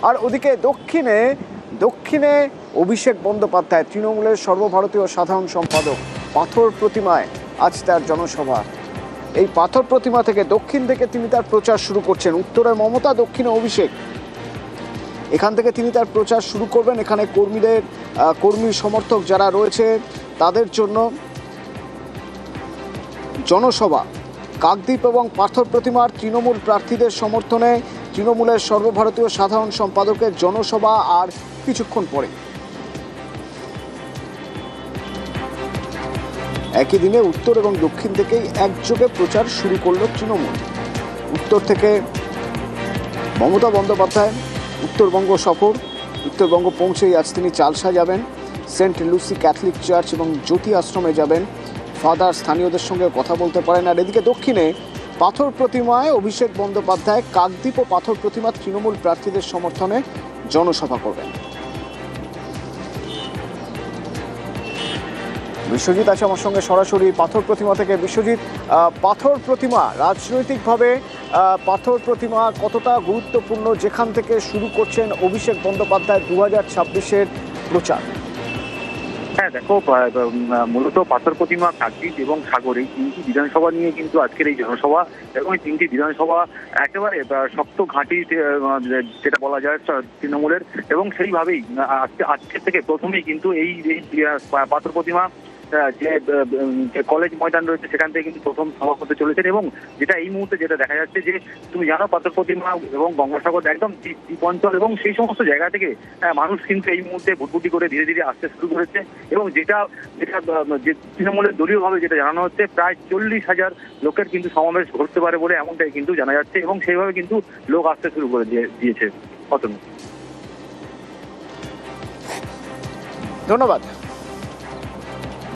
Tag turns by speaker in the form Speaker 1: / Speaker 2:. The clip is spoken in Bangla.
Speaker 1: আর ওদিকে দক্ষিণে অভিষেক বন্দ্যোপাধ্যায় তৃণমূলের সর্বভারতীয় সাধারণ সম্পাদক, পাথর প্রতিমায় আজ তার জনসভা। এই পাথর প্রতিমা থেকে দক্ষিণ থেকে তিনি তার প্রচার শুরু করছেন। উত্তরে মমতা, দক্ষিণে অভিষেক। এখান থেকে তিনি তার প্রচার শুরু করবেন। এখানে কর্মী সমর্থক যারা রয়েছে তাদের জন্য জনসভা। কাকদ্বীপ এবং পাথর প্রতিমার তৃণমূল প্রার্থীদের সমর্থনে তৃণমূলের সর্বভারতীয় সাধারণ সম্পাদকের জনসভা আর কিছুক্ষণ পরে। একই দিনে উত্তর এবং দক্ষিণ থেকেই একযোগে প্রচার শুরু করল তৃণমূল। উত্তর থেকে মমতা বন্দ্যোপাধ্যায় উত্তরবঙ্গ সফর। উত্তরবঙ্গ পৌঁছেই আজ তিনি চালসা যাবেন, সেন্ট লুসি ক্যাথলিক চার্চ এবং জ্যোতি আশ্রমে যাবেন। ফাদার স্থানীয়দের সঙ্গে কথা বলতে পারেন। আর এদিকে দক্ষিণে পাথর প্রতিমায় অভিষেক বন্দ্যোপাধ্যায় কাকদ্বীপ ও পাথর প্রতিমা তৃণমূল প্রার্থীদের সমর্থনে জনসভা করবেন। বিশ্বজিৎ আছে আমার সঙ্গে সরাসরি পাথর প্রতিমা থেকে। বিশ্বজিৎ, পাথর প্রতিমা রাজনৈতিকভাবে পাথর প্রতিমা কতটা গুরুত্বপূর্ণ, যেখান থেকে শুরু করছেন অভিষেক বন্দ্যোপাধ্যায় 2026-এর প্রচার?
Speaker 2: হ্যাঁ দেখো, মূলত পাথর প্রতিমা, কাকদ্বীপ এবং সাগর এই তিনটি বিধানসভা নিয়ে কিন্তু আজকের এই জনসভা। এবং এই তিনটি বিধানসভা একেবারে শক্ত ঘাঁটি যেটা বলা যায় তৃণমূলের, এবং সেইভাবেই আজকের থেকে প্রথমেই কিন্তু এই পাথর প্রতিমা যে কলেজ ময়দান রয়েছে সেখান থেকে কিন্তু প্রথম সভা হতে চলেছেন। এবং যেটা এই মুহূর্তে যেটা দেখা যাচ্ছে যে তুমি জানো, পাথর প্রতিমা এবং গঙ্গাসাগর একদম দ্বীপ অঞ্চল এবং সেই সমস্ত জায়গা থেকে মানুষ কিন্তু এই মুহূর্তে ভুটভুটি করে ধীরে ধীরে আসতে শুরু করেছে। এবং যেটা যে তৃণমূলের দলীয়ভাবে যেটা জানানো হচ্ছে, প্রায় 40,000 লোকের কিন্তু সমাবেশ ঘটতে পারে বলে এমনটাই কিন্তু জানা যাচ্ছে। এবং সেইভাবে কিন্তু লোক আসতে শুরু করে দিয়েছে।
Speaker 1: ধন্যবাদ।